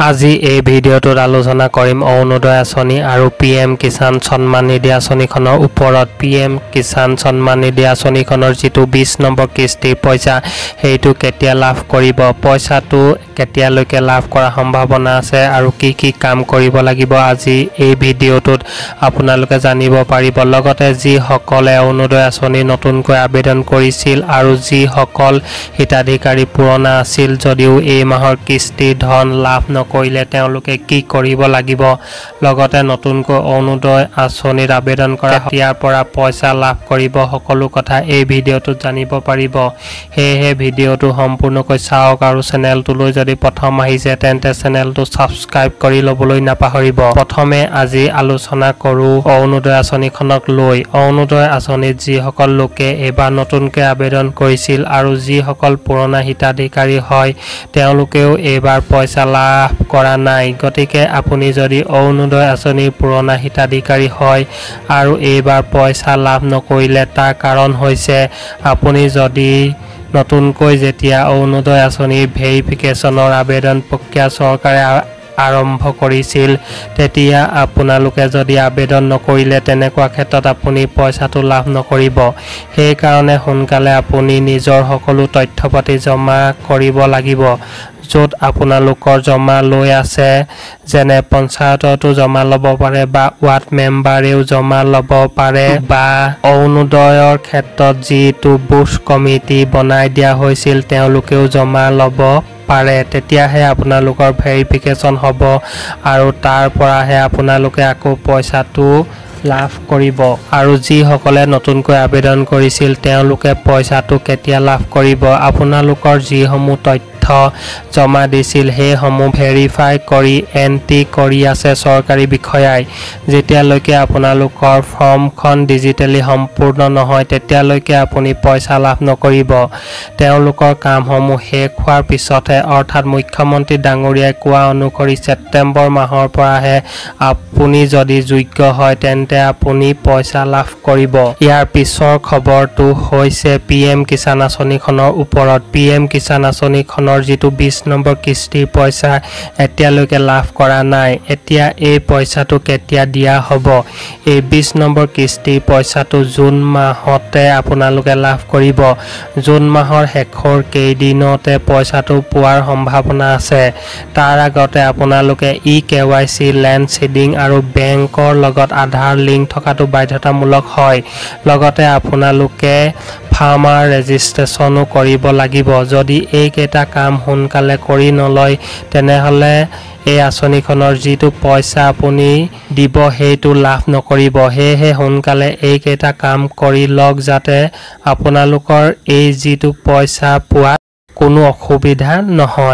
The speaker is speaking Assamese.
আজি এই ভিডিঅ'টোত আলোচনা কৰিম অৰুণোদয় আঁচনি আৰু পিএম কিষাণ সন্মান নিধি আঁচনিখনৰ ওপৰত। পিএম কিষাণ সন্মান নিধি আঁচনিখনৰ যিটো 20 নম্বৰ কিস্তিৰ পইচা সেইটো কেতিয়া লাভ কৰিব, পইচাটো কেতিয়ালৈকে লাভ কৰাৰ সম্ভাৱনা আছে আৰু কি কি কাম কৰিব লাগিব আজি এই ভিডিঅ'টোত আপোনালোকে জানিব পাৰিব। লগতে যিসকলে অৰুণোদয় আঁচনি নতুনকৈ আবেদন কৰিছিল আৰু যিসকল হিতাধিকাৰী পুৰণা আছিল যদিও এই মাহৰ কিস্তিৰ ধন লাভ নকৰিলে তেওঁলোকে কি কৰিব লাগিব, লগতে নতুনকৈ অৰুণোদয় আঁচনিত আবেদন কৰা ইয়াৰ পৰা পইচা লাভ কৰিব, সকলো কথা এই ভিডিঅ'টোত জানিব পাৰিব। সেয়েহে ভিডিঅ'টো সম্পূৰ্ণকৈ চাওক আৰু চেনেলটোলৈ যদি প্ৰথম আহিছে তেন্তে চেনেলটো ছাবস্ক্ৰাইব কৰি ল'বলৈ নাপাহৰিব। প্ৰথমে আজি আলোচনা কৰোঁ অৰুণোদয় আঁচনিখনক লৈ। অৰুণোদয় আঁচনিত যিসকল লোকে এইবাৰ নতুনকৈ আবেদন কৰিছিল আৰু যিসকল পুৰণা হিতাধিকাৰী হয় তেওঁলোকেও এইবাৰ পইচা লাভ কৰা নাই। গতিকে আপুনি যদি অৰুণোদয় আঁচনিৰ পুৰণা হিতাধিকাৰী হয় আৰু এইবাৰ পইচা লাভ নকৰিলে তাৰ কাৰণ হৈছে আপুনি যদি নতুনকৈ যেতিয়া অৰুণোদয় আঁচনিৰ ভেৰিফিকেশ্যনৰ আবেদন প্ৰক্ৰিয়া চৰকাৰে আৰম্ভ কৰিছিল তেতিয়া আপোনালোকে যদি আবেদন নকৰিলে তেনেকুৱা ক্ষেত্ৰত আপুনি পইচাটো লাভ নকৰিব। সেইকাৰণে সোনকালে আপুনি নিজৰ সকলো তথ্য পাতি জমা কৰিব লাগিব। য'ত আপোনালোকৰ জমা লৈ আছে যেনে পঞ্চায়ততো জমা ল'ব পাৰে বা ৱাৰ্ড মেম্বাৰেও জমা ল'ব পাৰে বা অৰুণোদয়ৰ ক্ষেত্ৰত যিটো বুথ কমিটি বনাই দিয়া হৈছিল তেওঁলোকেও জমা ল'ব পাৰে। তেতিয়াহে আপোনালোকৰ ভেৰিফিকেশ্যন হ'ব আৰু তাৰ পৰাহে আপোনালোকে আকৌ পইচাটো লাভ কৰিব। আৰু যিসকলে নতুনকৈ আবেদন কৰিছিল তেওঁলোকে পইচাটো কেতিয়া লাভ কৰিব, আপোনালোকৰ যিসমূহ তথ্য জমা দিছিল সেইসমূহ ভেৰিফাই কৰি এণ্ট্ৰি কৰি আছে চৰকাৰী বিষয়াই। যেতিয়ালৈকে আপোনালোকৰ ফৰ্মখন ডিজিটেলি সম্পূৰ্ণ নহয় তেতিয়ালৈকে আপুনি পইচা লাভ নকৰিব। তেওঁলোকৰ কামসমূহ শেষ হোৱাৰ পিছতহে অৰ্থাৎ মুখ্যমন্ত্ৰী ডাঙৰীয়াই কোৱা অনুসৰি ছেপ্টেম্বৰ মাহৰ পৰাহে আপুনি যদি যোগ্য হয় তেন্তে আপুনি পইচা লাভ কৰিব। ইয়াৰ পিছৰ খবৰটো হৈছে পিএম কিষাণ আঁচনিখনৰ ওপৰত। পিএম কিষাণ আঁচনিখনৰ যিটো 20 নম্বৰ কিস্তিৰ পইচা এতিয়ালৈকে লাভ কৰা নাই। এতিয়া এই পইচাটো কেতিয়া দিয়া হ'ব, এই 20 নম্বৰ কিস্তিৰ পইচাটো জুন মাহতে আপোনালোকে লাভ কৰিব। জুন মাহৰ শেষৰ কেইদিনতে পইচাটো পোৱাৰ সম্ভাৱনা আছে। তাৰ আগতে আপোনালোকে KYC লেণ্ড চিডিং আৰু বেংকৰ লগত আধাৰ লিংক থকাটো বাধ্যতামূলক হয়। লগতে আপোনালোকে ফাৰ্মাৰ ৰেজিষ্ট্ৰেশ্যনো কৰিব লাগিব। যদি এইকেইটা কাম সোনকালে কৰি নলয় তেনেহ'লে এই আঁচনিখনৰ যিটো পইচা আপুনি দিব সেইটো লাভ নকৰিব। সেয়েহে সোনকালে এইকেইটা কাম কৰি লওক যাতে আপোনালোকৰ এই যিটো পইচা পোৱাত কোনো অসুবিধা নহয়।